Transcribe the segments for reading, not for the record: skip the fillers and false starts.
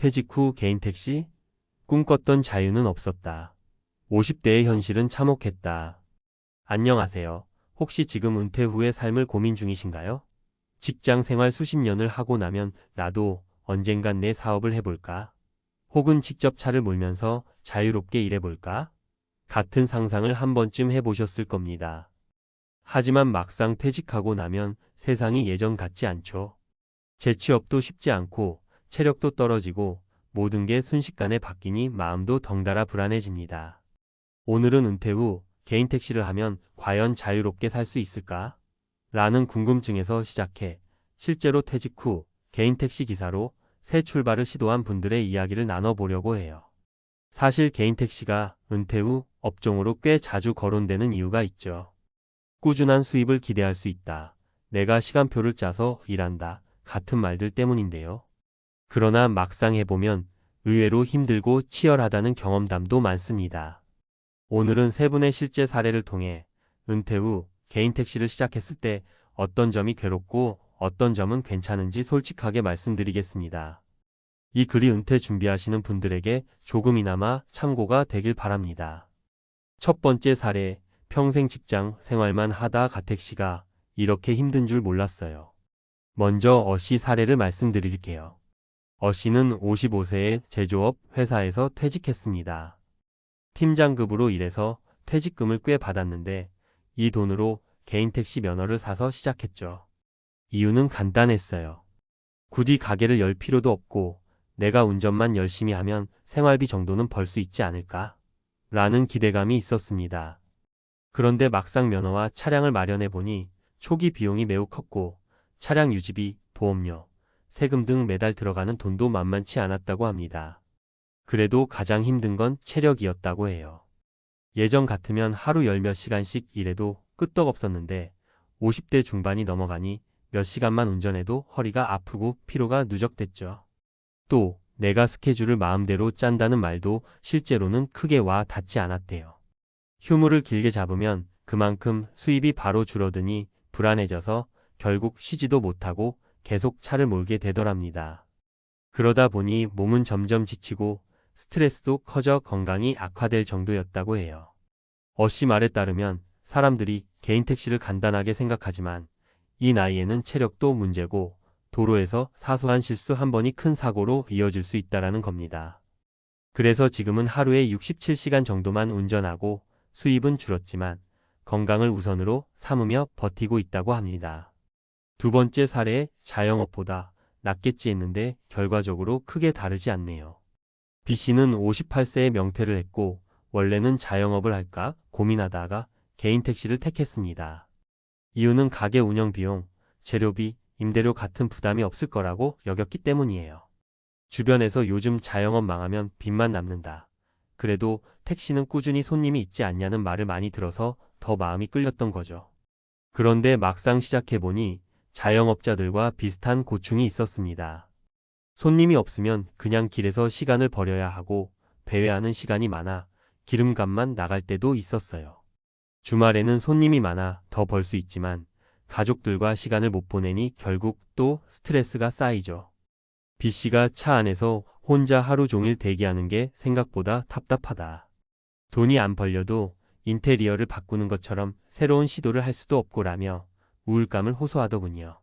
퇴직 후 개인 택시? 꿈꿨던 자유는 없었다. 50대의 현실은 참혹했다. 안녕하세요. 혹시 지금 은퇴 후의 삶을 고민 중이신가요? 직장 생활 수십 년을 하고 나면 나도 언젠간 내 사업을 해볼까? 혹은 직접 차를 몰면서 자유롭게 일해볼까? 같은 상상을 한 번쯤 해보셨을 겁니다. 하지만 막상 퇴직하고 나면 세상이 예전 같지 않죠. 재취업도 쉽지 않고 체력도 떨어지고 모든 게 순식간에 바뀌니 마음도 덩달아 불안해집니다. 오늘은 은퇴 후 개인 택시를 하면 과연 자유롭게 살 수 있을까? 라는 궁금증에서 시작해 실제로 퇴직 후 개인 택시 기사로 새 출발을 시도한 분들의 이야기를 나눠보려고 해요. 사실 개인 택시가 은퇴 후 업종으로 꽤 자주 거론되는 이유가 있죠. 꾸준한 수입을 기대할 수 있다. 내가 시간표를 짜서 일한다. 같은 말들 때문인데요. 그러나 막상 해보면 의외로 힘들고 치열하다는 경험담도 많습니다. 오늘은 세 분의 실제 사례를 통해 은퇴 후 개인 택시를 시작했을 때 어떤 점이 괴롭고 어떤 점은 괜찮은지 솔직하게 말씀드리겠습니다. 이 글이 은퇴 준비하시는 분들에게 조금이나마 참고가 되길 바랍니다. 첫 번째 사례, 평생 직장 생활만 하다 가택시가 이렇게 힘든 줄 몰랐어요. 먼저 어씨 사례를 말씀드릴게요. 어씨는 55세에 제조업 회사에서 퇴직했습니다. 팀장급으로 일해서 퇴직금을 꽤 받았는데 이 돈으로 개인 택시 면허를 사서 시작했죠. 이유는 간단했어요. 굳이 가게를 열 필요도 없고 내가 운전만 열심히 하면 생활비 정도는 벌 수 있지 않을까? 라는 기대감이 있었습니다. 그런데 막상 면허와 차량을 마련해 보니 초기 비용이 매우 컸고 차량 유지비, 보험료, 세금 등 매달 들어가는 돈도 만만치 않았다고 합니다. 그래도 가장 힘든 건 체력이었다고 해요. 예전 같으면 하루 열 몇 시간씩 일해도 끄떡없었는데 50대 중반이 넘어가니 몇 시간만 운전해도 허리가 아프고 피로가 누적됐죠. 또 내가 스케줄을 마음대로 짠다는 말도 실제로는 크게 와 닿지 않았대요. 휴무를 길게 잡으면 그만큼 수입이 바로 줄어드니 불안해져서 결국 쉬지도 못하고 계속 차를 몰게 되더랍니다. 그러다 보니 몸은 점점 지치고 스트레스도 커져 건강이 악화될 정도였다고 해요. 어씨 말에 따르면 사람들이 개인 택시를 간단하게 생각하지만 이 나이에는 체력도 문제고 도로에서 사소한 실수 한 번이 큰 사고로 이어질 수 있다는 겁니다. 그래서 지금은 하루에 67시간 정도만 운전하고 수입은 줄었지만 건강을 우선으로 삼으며 버티고 있다고 합니다. 두 번째 사례, 자영업보다 낫겠지 했는데 결과적으로 크게 다르지 않네요. B씨는 58세에 명퇴를 했고 원래는 자영업을 할까 고민하다가 개인 택시를 택했습니다. 이유는 가게 운영 비용, 재료비, 임대료 같은 부담이 없을 거라고 여겼기 때문이에요. 주변에서 요즘 자영업 망하면 빚만 남는다. 그래도 택시는 꾸준히 손님이 있지 않냐는 말을 많이 들어서 더 마음이 끌렸던 거죠. 그런데 막상 시작해보니 자영업자들과 비슷한 고충이 있었습니다. 손님이 없으면 그냥 길에서 시간을 버려야 하고 배회하는 시간이 많아 기름값만 나갈 때도 있었어요. 주말에는 손님이 많아 더 벌 수 있지만 가족들과 시간을 못 보내니 결국 또 스트레스가 쌓이죠. B씨가 차 안에서 혼자 하루 종일 대기하는 게 생각보다 답답하다. 돈이 안 벌려도 인테리어를 바꾸는 것처럼 새로운 시도를 할 수도 없고라며 우울감을 호소하더군요.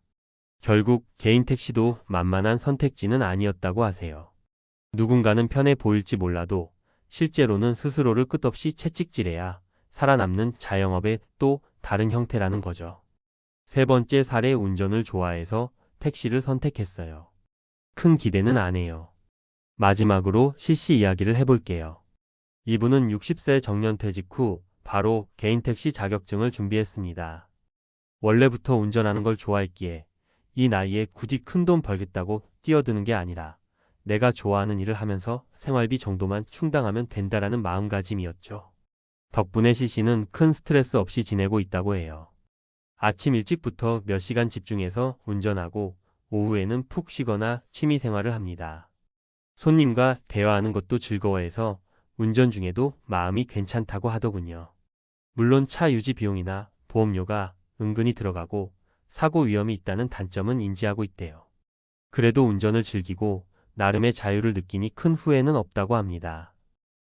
결국 개인 택시도 만만한 선택지는 아니었다고 하세요. 누군가는 편해 보일지 몰라도 실제로는 스스로를 끝없이 채찍질해야 살아남는 자영업의 또 다른 형태라는 거죠. 세 번째 사례, 운전을 좋아해서 택시를 선택했어요. 큰 기대는 안 해요. 마지막으로 C씨 이야기를 해볼게요. 이분은 60세 정년퇴직 후 바로 개인 택시 자격증을 준비했습니다. 원래부터 운전하는 걸 좋아했기에 이 나이에 굳이 큰 돈 벌겠다고 뛰어드는 게 아니라 내가 좋아하는 일을 하면서 생활비 정도만 충당하면 된다라는 마음가짐이었죠. 덕분에 C씨는 큰 스트레스 없이 지내고 있다고 해요. 아침 일찍부터 몇 시간 집중해서 운전하고 오후에는 푹 쉬거나 취미 생활을 합니다. 손님과 대화하는 것도 즐거워해서 운전 중에도 마음이 괜찮다고 하더군요. 물론 차 유지 비용이나 보험료가 은근히 들어가고 사고 위험이 있다는 단점은 인지하고 있대요. 그래도 운전을 즐기고 나름의 자유를 느끼니 큰 후회는 없다고 합니다.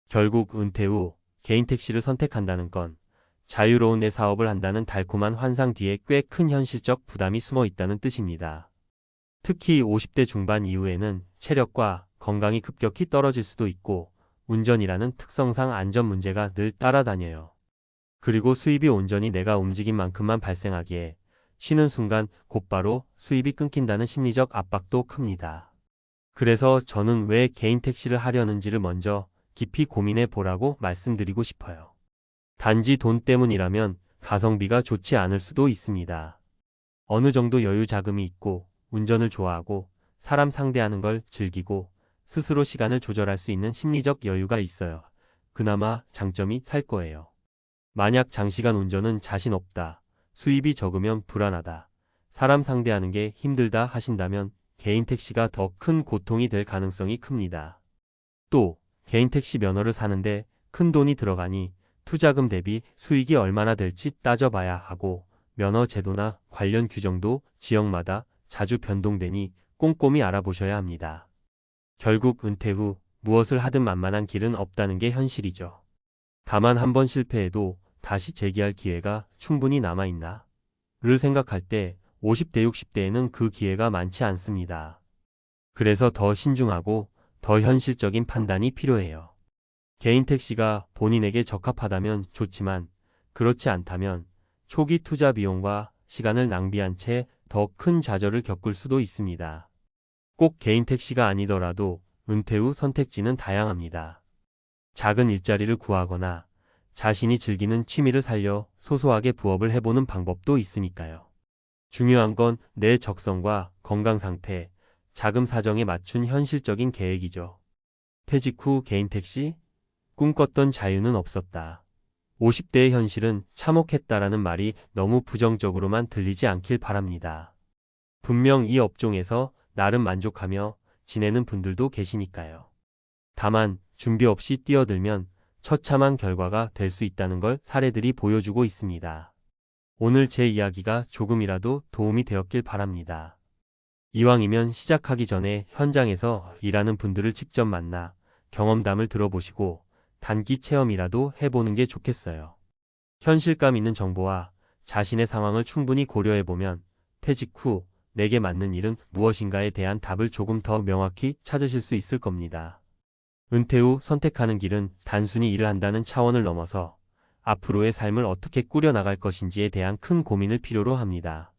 결국 은퇴 후 개인 택시를 선택한다는 건 자유로운 내 사업을 한다는 달콤한 환상 뒤에 꽤 큰 현실적 부담이 숨어 있다는 뜻입니다. 특히 50대 중반 이후에는 체력과 건강이 급격히 떨어질 수도 있고 운전이라는 특성상 안전 문제가 늘 따라다녀요. 그리고 수입이 온전히 내가 움직인 만큼만 발생하기에 쉬는 순간 곧바로 수입이 끊긴다는 심리적 압박도 큽니다. 그래서 저는 왜 개인 택시를 하려는지를 먼저 깊이 고민해 보라고 말씀드리고 싶어요. 단지 돈 때문이라면 가성비가 좋지 않을 수도 있습니다. 어느 정도 여유 자금이 있고 운전을 좋아하고 사람 상대하는 걸 즐기고 스스로 시간을 조절할 수 있는 심리적 여유가 있어요. 그나마 장점이 살 거예요. 만약 장시간 운전은 자신 없다, 수입이 적으면 불안하다, 사람 상대하는 게 힘들다 하신다면 개인 택시가 더 큰 고통이 될 가능성이 큽니다. 또 개인 택시 면허를 사는데 큰 돈이 들어가니 투자금 대비 수익이 얼마나 될지 따져봐야 하고 면허 제도나 관련 규정도 지역마다 자주 변동되니 꼼꼼히 알아보셔야 합니다. 결국 은퇴 후 무엇을 하든 만만한 길은 없다는 게 현실이죠. 다만 한번 실패해도 다시 재기할 기회가 충분히 남아있나? 를 생각할 때 50대 60대에는 그 기회가 많지 않습니다. 그래서 더 신중하고 더 현실적인 판단이 필요해요. 개인 택시가 본인에게 적합하다면 좋지만 그렇지 않다면 초기 투자 비용과 시간을 낭비한 채 더 큰 좌절을 겪을 수도 있습니다. 꼭 개인 택시가 아니더라도 은퇴 후 선택지는 다양합니다. 작은 일자리를 구하거나 자신이 즐기는 취미를 살려 소소하게 부업을 해보는 방법도 있으니까요. 중요한 건 내 적성과 건강 상태, 자금 사정에 맞춘 현실적인 계획이죠. 퇴직 후 개인 택시? 꿈꿨던 자유는 없었다. 50대의 현실은 참혹했다라는 말이 너무 부정적으로만 들리지 않길 바랍니다. 분명 이 업종에서 나름 만족하며 지내는 분들도 계시니까요. 다만 준비 없이 뛰어들면 처참한 결과가 될 수 있다는 걸 사례들이 보여주고 있습니다. 오늘 제 이야기가 조금이라도 도움이 되었길 바랍니다. 이왕이면 시작하기 전에 현장에서 일하는 분들을 직접 만나 경험담을 들어보시고 단기 체험이라도 해보는 게 좋겠어요. 현실감 있는 정보와 자신의 상황을 충분히 고려해보면 퇴직 후 내게 맞는 일은 무엇인가에 대한 답을 조금 더 명확히 찾으실 수 있을 겁니다. 은퇴 후 선택하는 길은 단순히 일을 한다는 차원을 넘어서 앞으로의 삶을 어떻게 꾸려나갈 것인지에 대한 큰 고민을 필요로 합니다.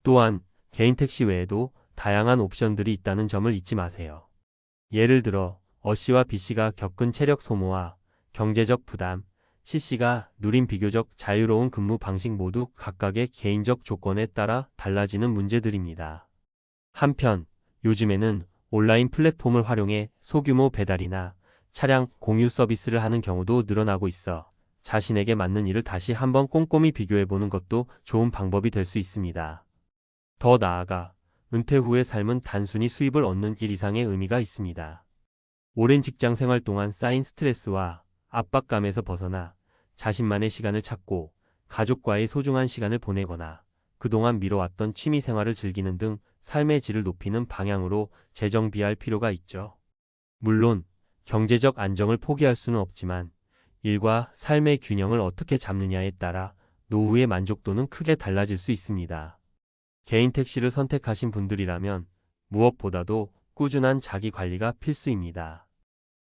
또한 개인 택시 외에도 다양한 옵션들이 있다는 점을 잊지 마세요. 예를 들어 A씨와 B씨가 겪은 체력 소모와 경제적 부담, C씨가 누린 비교적 자유로운 근무 방식 모두 각각의 개인적 조건에 따라 달라지는 문제들입니다. 한편 요즘에는 온라인 플랫폼을 활용해 소규모 배달이나 차량 공유 서비스를 하는 경우도 늘어나고 있어 자신에게 맞는 일을 다시 한번 꼼꼼히 비교해보는 것도 좋은 방법이 될 수 있습니다. 더 나아가 은퇴 후의 삶은 단순히 수입을 얻는 일 이상의 의미가 있습니다. 오랜 직장 생활 동안 쌓인 스트레스와 압박감에서 벗어나 자신만의 시간을 찾고 가족과의 소중한 시간을 보내거나 그동안 미뤄왔던 취미 생활을 즐기는 등 삶의 질을 높이는 방향으로 재정비할 필요가 있죠. 물론 경제적 안정을 포기할 수는 없지만 일과 삶의 균형을 어떻게 잡느냐에 따라 노후의 만족도는 크게 달라질 수 있습니다. 개인 택시를 선택하신 분들이라면 무엇보다도 꾸준한 자기 관리가 필수입니다.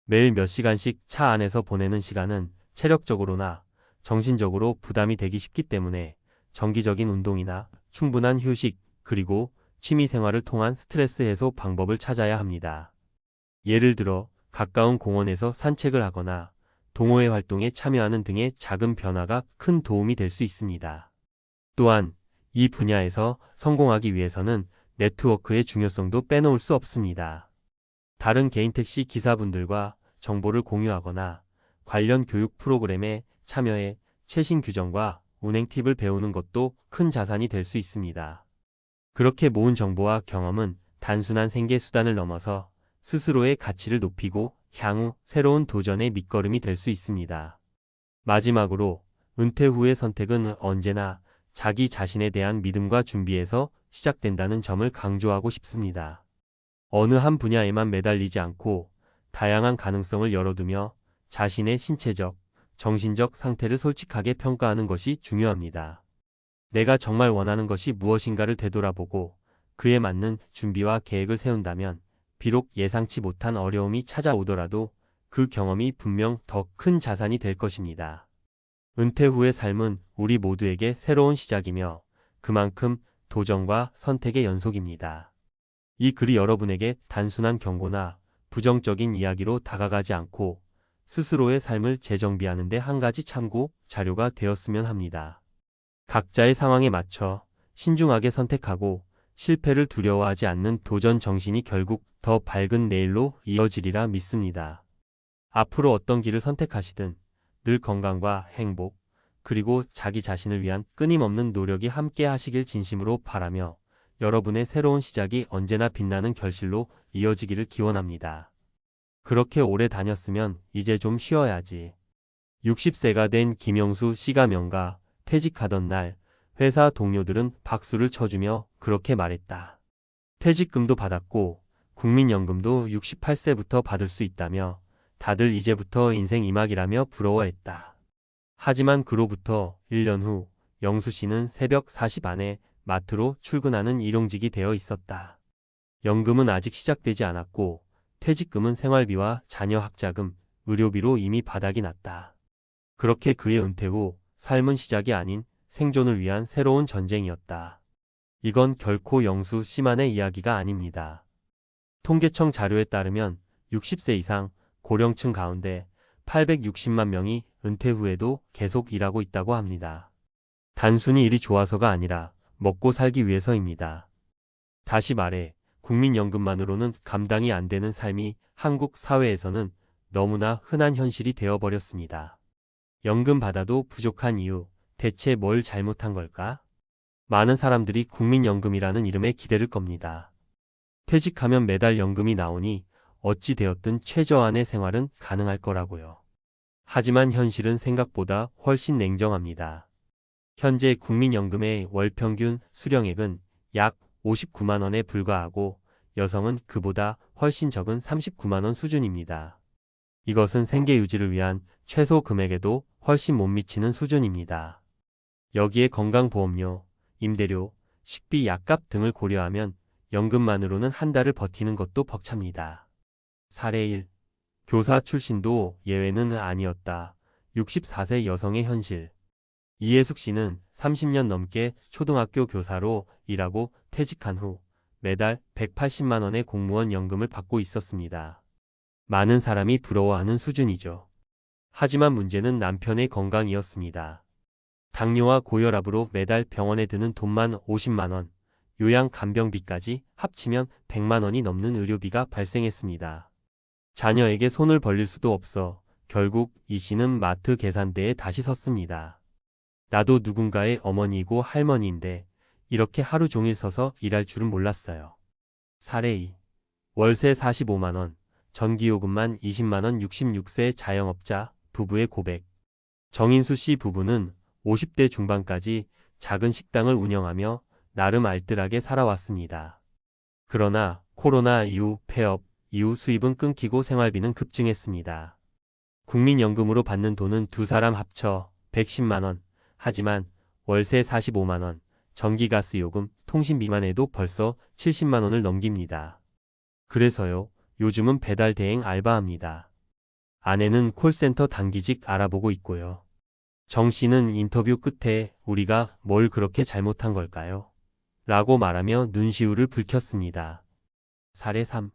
매일 몇 시간씩 차 안에서 보내는 시간은 체력적으로나 정신적으로 부담이 되기 쉽기 때문에 정기적인 운동이나 충분한 휴식, 그리고 취미 생활을 통한 스트레스 해소 방법을 찾아야 합니다. 예를 들어 가까운 공원에서 산책을 하거나 동호회 활동에 참여하는 등의 작은 변화가 큰 도움이 될 수 있습니다. 또한 이 분야에서 성공하기 위해서는 네트워크의 중요성도 빼놓을 수 없습니다. 다른 개인 택시 기사분들과 정보를 공유하거나 관련 교육 프로그램에 참여해 최신 규정과 운행 팁을 배우는 것도 큰 자산이 될 수 있습니다. 그렇게 모은 정보와 경험은 단순한 생계 수단을 넘어서 스스로의 가치를 높이고 향후 새로운 도전의 밑거름이 될 수 있습니다. 마지막으로 은퇴 후의 선택은 언제나 자기 자신에 대한 믿음과 준비에서 시작된다는 점을 강조하고 싶습니다. 어느 한 분야에만 매달리지 않고 다양한 가능성을 열어두며 자신의 신체적, 정신적 상태를 솔직하게 평가하는 것이 중요합니다. 내가 정말 원하는 것이 무엇인가를 되돌아보고 그에 맞는 준비와 계획을 세운다면 비록 예상치 못한 어려움이 찾아오더라도 그 경험이 분명 더 큰 자산이 될 것입니다. 은퇴 후의 삶은 우리 모두에게 새로운 시작이며 그만큼 도전과 선택의 연속입니다. 이 글이 여러분에게 단순한 경고나 부정적인 이야기로 다가가지 않고 스스로의 삶을 재정비하는 데 한 가지 참고 자료가 되었으면 합니다. 각자의 상황에 맞춰 신중하게 선택하고 실패를 두려워하지 않는 도전 정신이 결국 더 밝은 내일로 이어지리라 믿습니다. 앞으로 어떤 길을 선택하시든 늘 건강과 행복, 그리고 자기 자신을 위한 끊임없는 노력이 함께 하시길 진심으로 바라며 여러분의 새로운 시작이 언제나 빛나는 결실로 이어지기를 기원합니다. 그렇게 오래 다녔으면 이제 좀 쉬어야지. 60세가 된 김영수 씨가 명가 퇴직하던 날 회사 동료들은 박수를 쳐주며 그렇게 말했다. 퇴직금도 받았고 국민연금도 68세부터 받을 수 있다며 다들 이제부터 인생 이막이라며 부러워했다. 하지만 그로부터 1년 후 영수 씨는 새벽 4시 반에 마트로 출근하는 일용직이 되어 있었다. 연금은 아직 시작되지 않았고 퇴직금은 생활비와 자녀 학자금, 의료비로 이미 바닥이 났다. 그렇게 그의 은퇴 후 삶은 시작이 아닌 생존을 위한 새로운 전쟁이었다. 이건 결코 영수 씨만의 이야기가 아닙니다. 통계청 자료에 따르면 60세 이상 고령층 가운데 860만 명이 은퇴 후에도 계속 일하고 있다고 합니다. 단순히 일이 좋아서가 아니라 먹고 살기 위해서입니다. 다시 말해 국민연금만으로는 감당이 안 되는 삶이 한국 사회에서는 너무나 흔한 현실이 되어버렸습니다. 연금 받아도 부족한 이유, 대체 뭘 잘못한 걸까? 많은 사람들이 국민연금이라는 이름에 기대를 겁니다. 퇴직하면 매달 연금이 나오니 어찌 되었든 최저한의 생활은 가능할 거라고요. 하지만 현실은 생각보다 훨씬 냉정합니다. 현재 국민연금의 월 평균 수령액은 약 59만 원에 불과하고 여성은 그보다 훨씬 적은 39만 원 수준입니다. 이것은 생계 유지를 위한 최소 금액에도 훨씬 못 미치는 수준입니다. 여기에 건강보험료, 임대료, 식비, 약값 등을 고려하면 연금만으로는 한 달을 버티는 것도 벅찹니다. 사례 1. 교사 출신도 예외는 아니었다. 64세 여성의 현실. 이혜숙 씨는 30년 넘게 초등학교 교사로 일하고 퇴직한 후 매달 180만 원의 공무원 연금을 받고 있었습니다. 많은 사람이 부러워하는 수준이죠. 하지만 문제는 남편의 건강이었습니다. 당뇨와 고혈압으로 매달 병원에 드는 돈만 50만 원, 요양 간병비까지 합치면 100만 원이 넘는 의료비가 발생했습니다. 자녀에게 손을 벌릴 수도 없어 결국 이 씨는 마트 계산대에 다시 섰습니다. 나도 누군가의 어머니이고 할머니인데 이렇게 하루 종일 서서 일할 줄은 몰랐어요. 사례 2. 월세 45만 원, 전기요금만 20만 원 66세 자영업자 부부의 고백. 정인수 씨 부부는 50대 중반까지 작은 식당을 운영하며 나름 알뜰하게 살아왔습니다. 그러나 코로나 이후 폐업 이후 수입은 끊기고 생활비는 급증했습니다. 국민연금으로 받는 돈은 두 사람 합쳐 110만 원, 하지만 월세 45만 원, 전기가스요금, 통신비만 해도 벌써 70만 원을 넘깁니다. 그래서요, 요즘은 배달 대행 알바합니다. 아내는 콜센터 단기직 알아보고 있고요. 정 씨는 인터뷰 끝에 우리가 뭘 그렇게 잘못한 걸까요? 라고 말하며 눈시울을 붉혔습니다. 사례 3.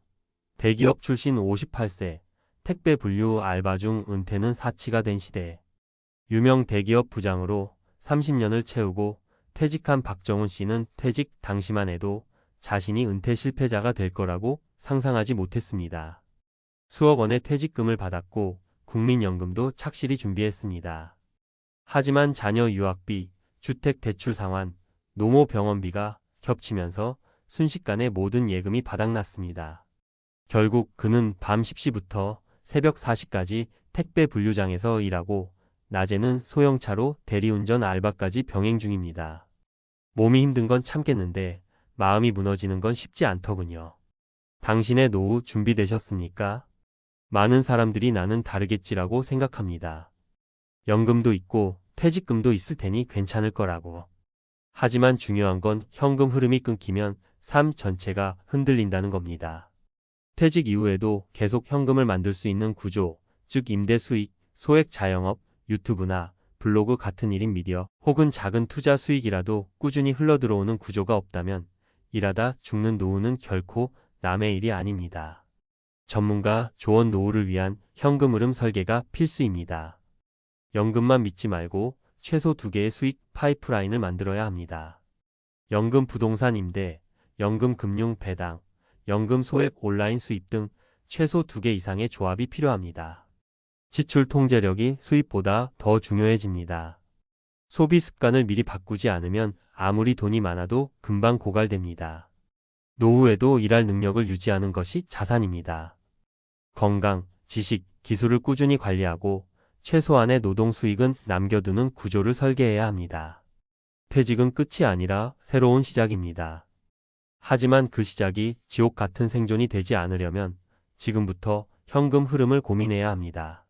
대기업 출신 58세, 택배 분류 알바 중 은퇴는 사치가 된 시대. 유명 대기업 부장으로 30년을 채우고 퇴직한 박정훈 씨는 퇴직 당시만 해도 자신이 은퇴 실패자가 될 거라고 상상하지 못했습니다. 수억 원의 퇴직금을 받았고 국민연금도 착실히 준비했습니다. 하지만 자녀 유학비, 주택 대출 상환, 노모 병원비가 겹치면서 순식간에 모든 예금이 바닥났습니다. 결국 그는 밤 10시부터 새벽 4시까지 택배 분류장에서 일하고 낮에는 소형차로 대리운전 알바까지 병행 중입니다. 몸이 힘든 건 참겠는데 마음이 무너지는 건 쉽지 않더군요. 당신의 노후 준비되셨습니까? 많은 사람들이 나는 다르겠지라고 생각합니다. 연금도 있고 퇴직금도 있을 테니 괜찮을 거라고. 하지만 중요한 건 현금 흐름이 끊기면 삶 전체가 흔들린다는 겁니다. 퇴직 이후에도 계속 현금을 만들 수 있는 구조, 즉 임대 수익, 소액 자영업, 유튜브나 블로그 같은 1인 미디어 혹은 작은 투자 수익이라도 꾸준히 흘러들어오는 구조가 없다면 일하다 죽는 노후는 결코 남의 일이 아닙니다. 전문가 조언 노후를 위한 현금 흐름 설계가 필수입니다. 연금만 믿지 말고 최소 2개의 수익 파이프라인을 만들어야 합니다. 연금 부동산 임대, 연금 금융 배당, 연금 소액 온라인 수입 등 최소 2개 이상의 조합이 필요합니다. 지출 통제력이 수입보다 더 중요해집니다. 소비 습관을 미리 바꾸지 않으면 아무리 돈이 많아도 금방 고갈됩니다. 노후에도 일할 능력을 유지하는 것이 자산입니다. 건강, 지식, 기술을 꾸준히 관리하고 최소한의 노동 수익은 남겨두는 구조를 설계해야 합니다. 퇴직은 끝이 아니라 새로운 시작입니다. 하지만 그 시작이 지옥 같은 생존이 되지 않으려면 지금부터 현금 흐름을 고민해야 합니다.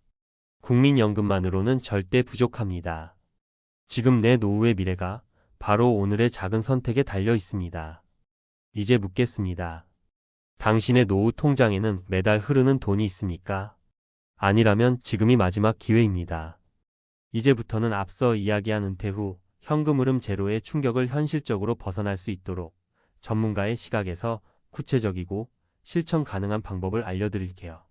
국민연금만으로는 절대 부족합니다. 지금 내 노후의 미래가 바로 오늘의 작은 선택에 달려 있습니다. 이제 묻겠습니다. 당신의 노후 통장에는 매달 흐르는 돈이 있습니까? 아니라면 지금이 마지막 기회입니다. 이제부터는 앞서 이야기한 은퇴 후 현금 흐름 제로의 충격을 현실적으로 벗어날 수 있도록 전문가의 시각에서 구체적이고 실천 가능한 방법을 알려드릴게요.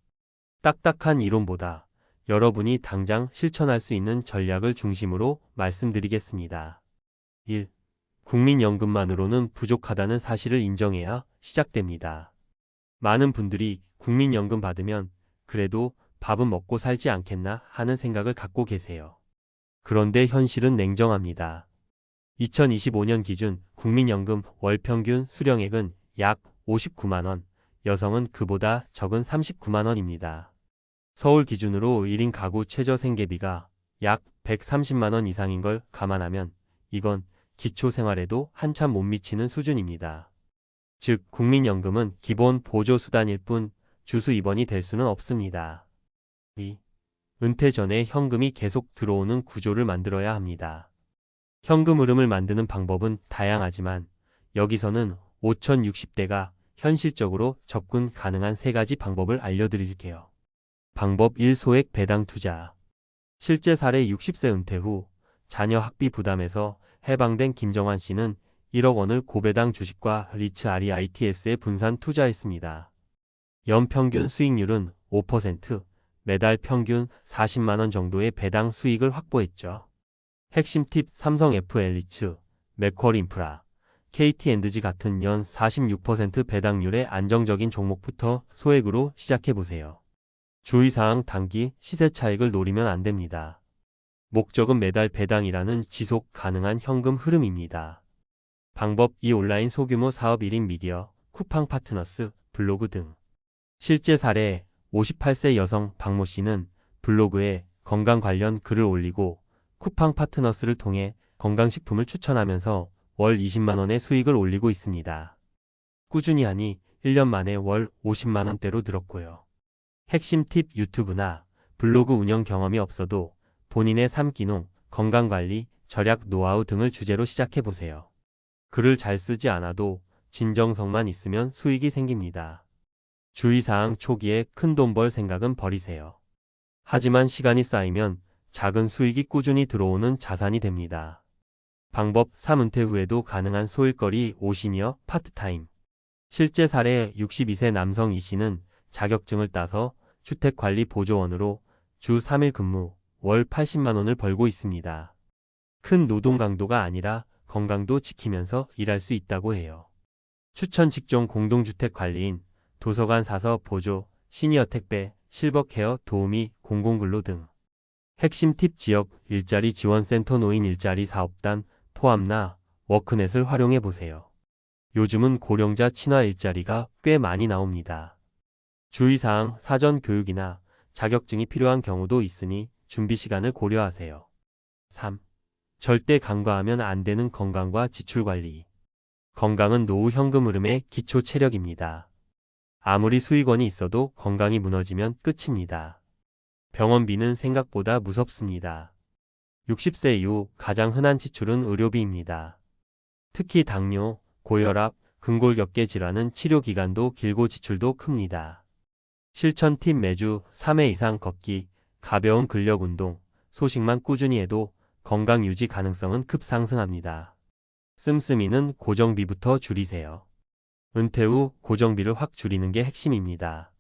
딱딱한 이론보다 여러분이 당장 실천할 수 있는 전략을 중심으로 말씀드리겠습니다. 1. 국민연금만으로는 부족하다는 사실을 인정해야 시작됩니다. 많은 분들이 국민연금 받으면 그래도 밥은 먹고 살지 않겠나 하는 생각을 갖고 계세요. 그런데 현실은 냉정합니다. 2025년 기준 국민연금 월 평균 수령액은 약 59만 원, 여성은 그보다 적은 39만 원입니다. 서울 기준으로 1인 가구 최저 생계비가 약 130만 원 이상인 걸 감안하면 이건 기초생활에도 한참 못 미치는 수준입니다. 즉 국민연금은 기본 보조수단일 뿐 주수 입원이 될 수는 없습니다. 2. 은퇴 전에 현금이 계속 들어오는 구조를 만들어야 합니다. 현금 흐름을 만드는 방법은 다양하지만 여기서는 5060대가 현실적으로 접근 가능한 3가지 방법을 알려드릴게요. 방법 1. 소액 배당 투자. 실제 사례 60세 은퇴 후 자녀 학비 부담에서 해방된 김정환 씨는 1억 원을 고배당 주식과 리츠 REITS에 분산 투자했습니다. 연평균 수익률은 5%, 매달 평균 40만 원 정도의 배당 수익을 확보했죠. 핵심 팁 삼성 FL리츠, 맥쿼리 인프라, KT&G 같은 연 46% 배당률의 안정적인 종목부터 소액으로 시작해보세요. 주의사항 단기 시세 차익을 노리면 안 됩니다. 목적은 매달 배당이라는 지속 가능한 현금 흐름입니다. 방법 2. 온라인 소규모 사업 1인 미디어, 쿠팡 파트너스, 블로그 등. 실제 사례 58세 여성 박모 씨는 블로그에 건강 관련 글을 올리고 쿠팡 파트너스를 통해 건강식품을 추천하면서 월 20만 원의 수익을 올리고 있습니다. 꾸준히 하니 1년 만에 월 50만 원대로 늘었고요. 핵심 팁 유튜브나 블로그 운영 경험이 없어도 본인의 삶 기능, 건강관리, 절약 노하우 등을 주제로 시작해보세요. 글을 잘 쓰지 않아도 진정성만 있으면 수익이 생깁니다. 주의사항 초기에 큰 돈 벌 생각은 버리세요. 하지만 시간이 쌓이면 작은 수익이 꾸준히 들어오는 자산이 됩니다. 방법 3. 은퇴 후에도 가능한 소일거리 5. 시니어 파트타임. 실제 사례 62세 남성 이 씨는 자격증을 따서 주택관리보조원으로 주 3일 근무, 월 80만 원을 벌고 있습니다. 큰 노동 강도가 아니라 건강도 지키면서 일할 수 있다고 해요. 추천 직종 공동주택 관리인, 도서관 사서 보조, 시니어 택배, 실버 케어 도우미, 공공근로 등. 핵심 팁 지역 일자리 지원센터 노인 일자리 사업단, 포함나 워크넷을 활용해 보세요. 요즘은 고령자 친화 일자리가 꽤 많이 나옵니다. 주의사항 사전 교육이나 자격증이 필요한 경우도 있으니 준비 시간을 고려하세요. 3. 절대 간과하면 안 되는 건강과 지출 관리. 건강은 노후 현금 흐름의 기초 체력입니다. 아무리 수익원이 있어도 건강이 무너지면 끝입니다. 병원비는 생각보다 무섭습니다. 60세 이후 가장 흔한 지출은 의료비입니다. 특히 당뇨, 고혈압, 근골격계 질환은 치료 기간도 길고 지출도 큽니다. 실천 팁: 매주 3회 이상 걷기, 가벼운 근력 운동, 소식만 꾸준히 해도 건강 유지 가능성은 급상승합니다. 씀씀이는 고정비부터 줄이세요. 은퇴 후 고정비를 확 줄이는 게 핵심입니다.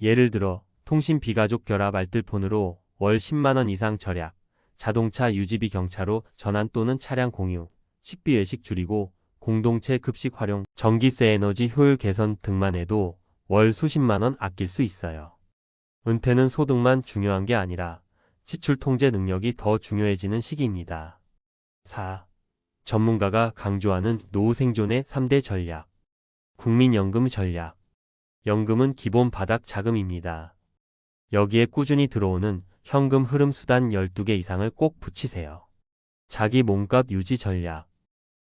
예를 들어 통신 비가족 결합 알뜰폰으로 월 10만 원 이상 절약, 자동차 유지비 경차로 전환 또는 차량 공유, 식비 외식 줄이고 공동체 급식 활용, 전기세 에너지 효율 개선 등만 해도 월 수십만 원 아낄 수 있어요. 은퇴는 소득만 중요한 게 아니라 지출 통제 능력이 더 중요해지는 시기입니다. 4. 전문가가 강조하는 노후 생존의 3대 전략. 국민연금 전략. 연금은 기본 바닥 자금입니다. 여기에 꾸준히 들어오는 현금 흐름 수단 12개 이상을 꼭 붙이세요. 자기 몸값 유지 전략.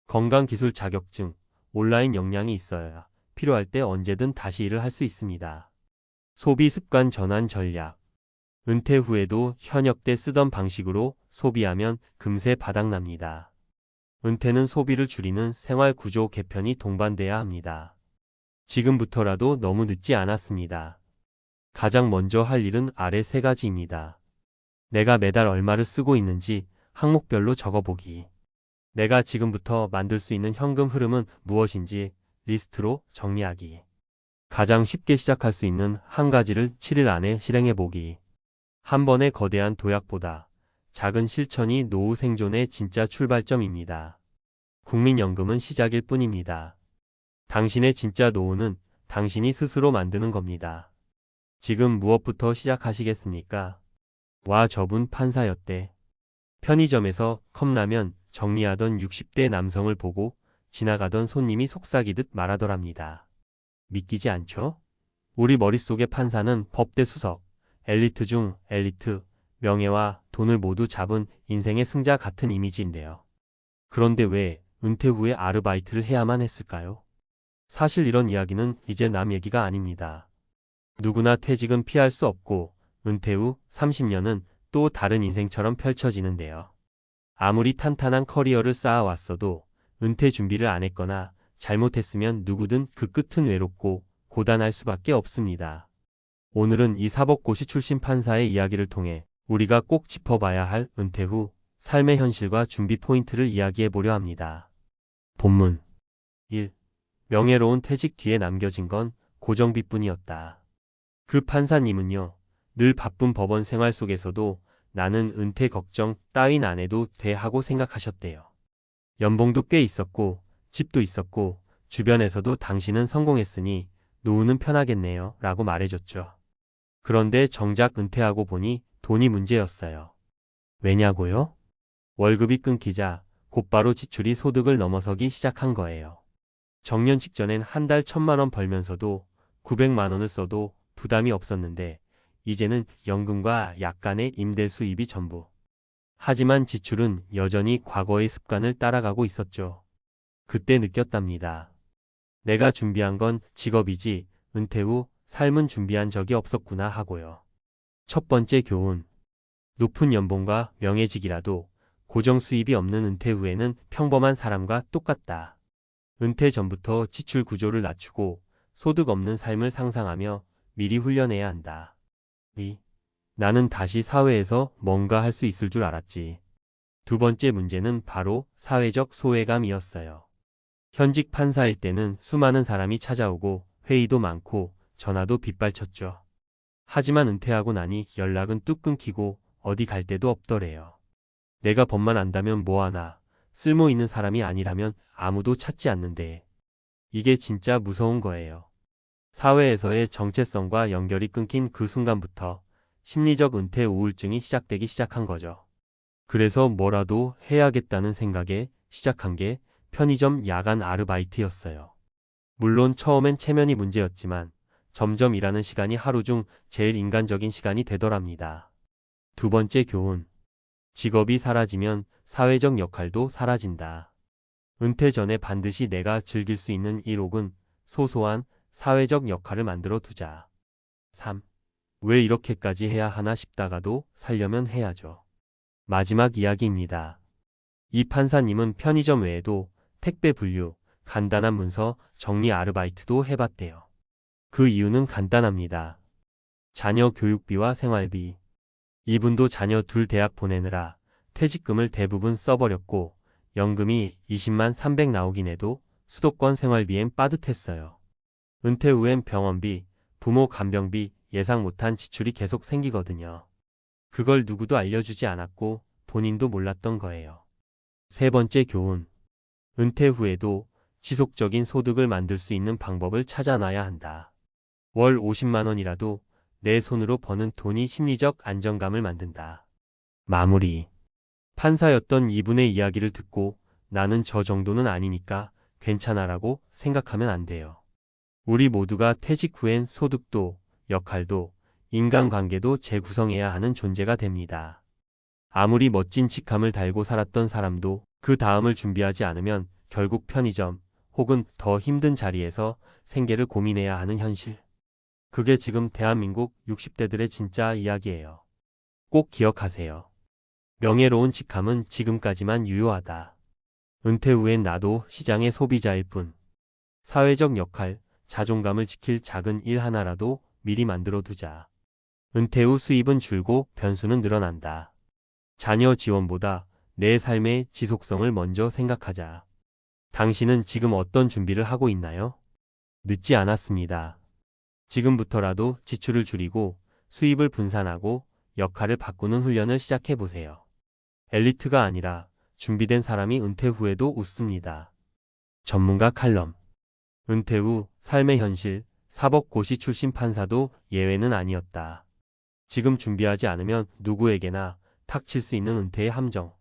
건강기술 자격증, 온라인 역량이 있어야 필요할 때 언제든 다시 일을 할 수 있습니다. 소비 습관 전환 전략. 은퇴 후에도 현역 때 쓰던 방식으로 소비하면 금세 바닥납니다. 은퇴는 소비를 줄이는 생활 구조 개편이 동반돼야 합니다. 지금부터라도 너무 늦지 않았습니다. 가장 먼저 할 일은 아래 3가지입니다. 내가 매달 얼마를 쓰고 있는지 항목별로 적어보기. 내가 지금부터 만들 수 있는 현금 흐름은 무엇인지 리스트로 정리하기. 가장 쉽게 시작할 수 있는 한 가지를 7일 안에 실행해보기. 한 번의 거대한 도약보다 작은 실천이 노후 생존의 진짜 출발점입니다. 국민연금은 시작일 뿐입니다. 당신의 진짜 노후는 당신이 스스로 만드는 겁니다. 지금 무엇부터 시작하시겠습니까? 와, 저분 판사였대. 편의점에서 컵라면 정리하던 60대 남성을 보고 지나가던 손님이 속삭이듯 말하더랍니다. 믿기지 않죠? 우리 머릿속의 판사는 법대 수석, 엘리트 중 엘리트, 명예와 돈을 모두 잡은 인생의 승자 같은 이미지인데요. 그런데 왜 은퇴 후에 아르바이트를 해야만 했을까요? 사실 이런 이야기는 이제 남 얘기가 아닙니다. 누구나 퇴직은 피할 수 없고 은퇴 후 30년은 또 다른 인생처럼 펼쳐지는데요. 아무리 탄탄한 커리어를 쌓아왔어도 은퇴 준비를 안 했거나 잘못했으면 누구든 그 끝은 외롭고 고단할 수밖에 없습니다. 오늘은 이 사법고시 출신 판사의 이야기를 통해 우리가 꼭 짚어봐야 할 은퇴 후 삶의 현실과 준비 포인트를 이야기해 보려 합니다. 본문 1. 명예로운 퇴직 뒤에 남겨진 건 고정비뿐이었다. 그 판사님은요, 늘 바쁜 법원 생활 속에서도 나는 은퇴 걱정 따윈 안 해도 돼 하고 생각하셨대요. 연봉도 꽤 있었고 집도 있었고 주변에서도 당신은 성공했으니 노후는 편하겠네요 라고 말해줬죠. 그런데 정작 은퇴하고 보니 돈이 문제였어요. 왜냐고요? 월급이 끊기자 곧바로 지출이 소득을 넘어서기 시작한 거예요. 정년 직전엔 한 달 1,000만 원 벌면서도 900만 원을 써도 부담이 없었는데 이제는 연금과 약간의 임대 수입이 전부. 하지만 지출은 여전히 과거의 습관을 따라가고 있었죠. 그때 느꼈답니다. 내가 준비한 건 직업이지 은퇴 후 삶은 준비한 적이 없었구나 하고요. 첫 번째 교훈. 높은 연봉과 명예직이라도 고정 수입이 없는 은퇴 후에는 평범한 사람과 똑같다. 은퇴 전부터 지출 구조를 낮추고 소득 없는 삶을 상상하며 미리 훈련해야 한다. 2. 나는 다시 사회에서 뭔가 할 수 있을 줄 알았지. 두 번째 문제는 바로 사회적 소외감이었어요. 현직 판사일 때는 수많은 사람이 찾아오고 회의도 많고 전화도 빗발쳤죠. 하지만 은퇴하고 나니 연락은 뚝 끊기고 어디 갈 데도 없더래요. 내가 법만 안다면 뭐하나, 쓸모 있는 사람이 아니라면 아무도 찾지 않는데. 이게 진짜 무서운 거예요. 사회에서의 정체성과 연결이 끊긴 그 순간부터 심리적 은퇴 우울증이 시작되기 시작한 거죠. 그래서 뭐라도 해야겠다는 생각에 시작한 게 편의점 야간 아르바이트였어요. 물론 처음엔 체면이 문제였지만 점점 일하는 시간이 하루 중 제일 인간적인 시간이 되더랍니다. 두 번째 교훈. 직업이 사라지면 사회적 역할도 사라진다. 은퇴 전에 반드시 내가 즐길 수 있는 일 혹은 소소한 사회적 역할을 만들어 두자. 3. 왜 이렇게까지 해야 하나 싶다가도 살려면 해야죠. 마지막 이야기입니다. 이 판사님은 편의점 외에도 택배 분류, 간단한 문서 정리 아르바이트도 해봤대요. 그 이유는 간단합니다. 자녀 교육비와 생활비. 이분도 자녀 둘 대학 보내느라 퇴직금을 대부분 써버렸고 연금이 20만 300 나오긴 해도 수도권 생활비엔 빠듯했어요. 은퇴 후엔 병원비, 부모 간병비, 예상 못한 지출이 계속 생기거든요. 그걸 누구도 알려주지 않았고 본인도 몰랐던 거예요. 세 번째 교훈. 은퇴 후에도 지속적인 소득을 만들 수 있는 방법을 찾아놔야 한다. 월 50만 원이라도 내 손으로 버는 돈이 심리적 안정감을 만든다. 마무리. 판사였던 이분의 이야기를 듣고 나는 저 정도는 아니니까 괜찮아라고 생각하면 안 돼요. 우리 모두가 퇴직 후엔 소득도, 역할도, 인간관계도 재구성해야 하는 존재가 됩니다. 아무리 멋진 직함을 달고 살았던 사람도 그 다음을 준비하지 않으면 결국 편의점 혹은 더 힘든 자리에서 생계를 고민해야 하는 현실. 그게 지금 대한민국 60대들의 진짜 이야기예요. 꼭 기억하세요. 명예로운 직함은 지금까지만 유효하다. 은퇴 후엔 나도 시장의 소비자일 뿐. 사회적 역할, 자존감을 지킬 작은 일 하나라도 미리 만들어 두자. 은퇴 후 수입은 줄고 변수는 늘어난다. 자녀 지원보다 내 삶의 지속성을 먼저 생각하자. 당신은 지금 어떤 준비를 하고 있나요? 늦지 않았습니다. 지금부터라도 지출을 줄이고 수입을 분산하고 역할을 바꾸는 훈련을 시작해 보세요. 엘리트가 아니라 준비된 사람이 은퇴 후에도 웃습니다. 전문가 칼럼. 은퇴 후 삶의 현실, 사법고시 출신 판사도 예외는 아니었다. 지금 준비하지 않으면 누구에게나 탁칠 수 있는 은퇴의 함정.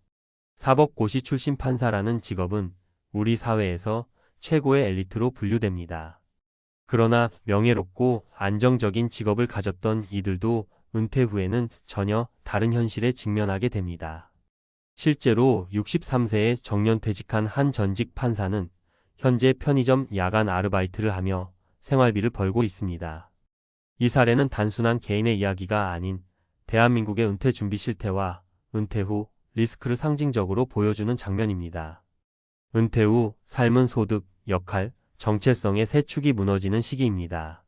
사법고시 출신 판사라는 직업은 우리 사회에서 최고의 엘리트로 분류됩니다. 그러나 명예롭고 안정적인 직업을 가졌던 이들도 은퇴 후에는 전혀 다른 현실에 직면하게 됩니다. 실제로 63세에 정년퇴직한 한 전직 판사는 현재 편의점 야간 아르바이트를 하며 생활비를 벌고 있습니다. 이 사례는 단순한 개인의 이야기가 아닌 대한민국의 은퇴 준비 실태와 은퇴 후 리스크를 상징적으로 보여주는 장면입니다. 은퇴 후 삶은 소득, 역할, 정체성의 세 축이 무너지는 시기입니다.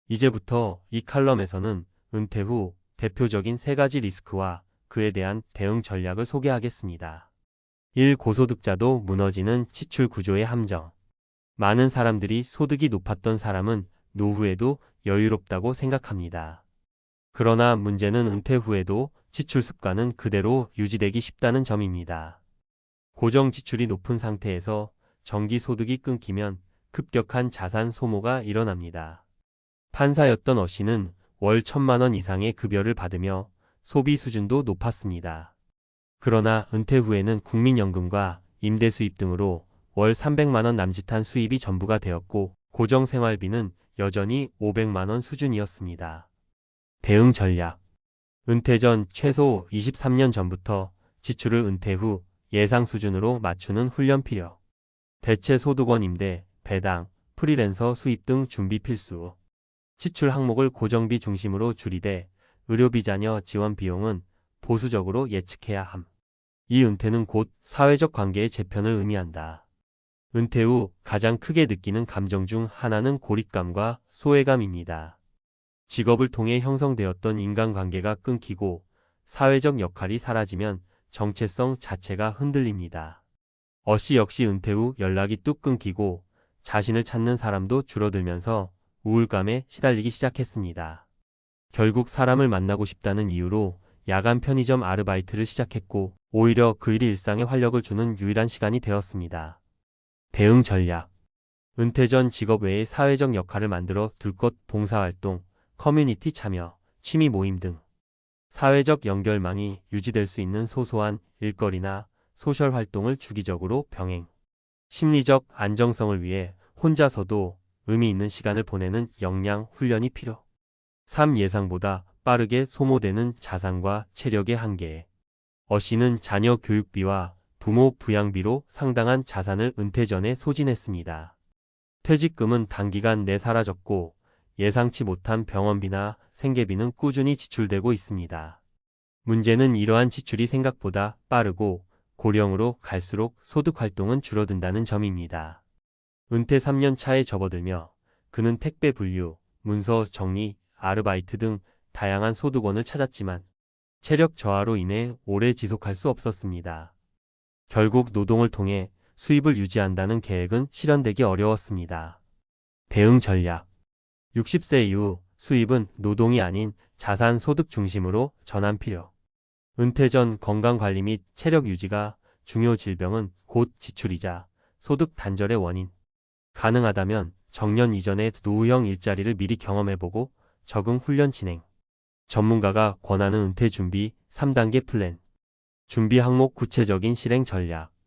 이제부터 이 칼럼에서는 은퇴 후 대표적인 세 가지 리스크와 그에 대한 대응 전략을 소개하겠습니다. 1. 고소득자도 무너지는 지출 구조의 함정. 많은 사람들이 소득이 높았던 사람은 노후에도 여유롭다고 생각합니다. 그러나 문제는 은퇴 후에도 지출 습관은 그대로 유지되기 쉽다는 점입니다. 고정 지출이 높은 상태에서 정기 소득이 끊기면 급격한 자산 소모가 일어납니다. 판사였던 어 씨는 월 1,000만 원 이상의 급여를 받으며 소비 수준도 높았습니다. 그러나 은퇴 후에는 국민연금과 임대 수입 등으로 월 300만 원 남짓한 수입이 전부가 되었고 고정 생활비는 여전히 500만 원 수준이었습니다. 대응 전략. 은퇴 전 최소 23년 전부터 지출을 은퇴 후 예상 수준으로 맞추는 훈련 필요. 대체 소득원 임대, 배당, 프리랜서 수입 등 준비 필수. 지출 항목을 고정비 중심으로 줄이되 의료비 자녀 지원 비용은 보수적으로 예측해야 함. 이 은퇴는 곧 사회적 관계의 재편을 의미한다. 은퇴 후 가장 크게 느끼는 감정 중 하나는 고립감과 소외감입니다. 직업을 통해 형성되었던 인간관계가 끊기고 사회적 역할이 사라지면 정체성 자체가 흔들립니다. 어 씨 역시 은퇴 후 연락이 뚝 끊기고 자신을 찾는 사람도 줄어들면서 우울감에 시달리기 시작했습니다. 결국 사람을 만나고 싶다는 이유로 야간 편의점 아르바이트를 시작했고 오히려 그 일이 일상에 활력을 주는 유일한 시간이 되었습니다. 대응 전략. 은퇴 전 직업 외에 사회적 역할을 만들어 둘 것 봉사활동, 커뮤니티 참여, 취미 모임 등 사회적 연결망이 유지될 수 있는 소소한 일거리나 소셜 활동을 주기적으로 병행. 심리적 안정성을 위해 혼자서도 의미 있는 시간을 보내는 역량 훈련이 필요. 3. 예상보다 빠르게 소모되는 자산과 체력의 한계. 어 씨는 자녀 교육비와 부모 부양비로 상당한 자산을 은퇴 전에 소진했습니다. 퇴직금은 단기간 내 사라졌고 예상치 못한 병원비나 생계비는 꾸준히 지출되고 있습니다. 문제는 이러한 지출이 생각보다 빠르고 고령으로 갈수록 소득 활동은 줄어든다는 점입니다. 은퇴 3년 차에 접어들며 그는 택배 분류, 문서 정리, 아르바이트 등 다양한 소득원을 찾았지만 체력 저하로 인해 오래 지속할 수 없었습니다. 결국 노동을 통해 수입을 유지한다는 계획은 실현되기 어려웠습니다. 대응 전략. 60세 이후 수입은 노동이 아닌 자산 소득 중심으로 전환 필요. 은퇴 전 건강관리 및 체력 유지가 중요 질병은 곧 지출이자 소득 단절의 원인. 가능하다면 정년 이전에 노후형 일자리를 미리 경험해보고 적응 훈련 진행. 전문가가 권하는 은퇴 준비 3단계 플랜. 준비 항목 구체적인 실행 전략.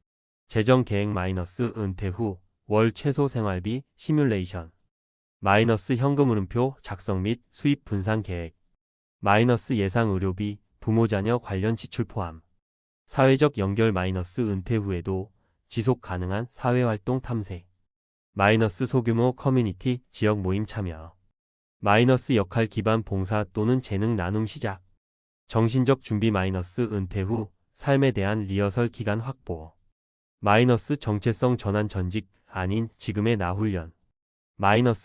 재정 계획 은퇴 후 월 최소 생활비 시뮬레이션. 현금 흐름표 작성 및 수입 분산 계획. 예상 의료비, 부모 자녀 관련 지출 포함. 사회적 연결 은퇴 후에도 지속 가능한 사회활동 탐색. 소규모 커뮤니티 지역 모임 참여. 역할 기반 봉사 또는 재능 나눔 시작. 정신적 준비 은퇴 후 삶에 대한 리허설 기간 확보. 정체성 전환 전직 아닌 지금의 나 훈련.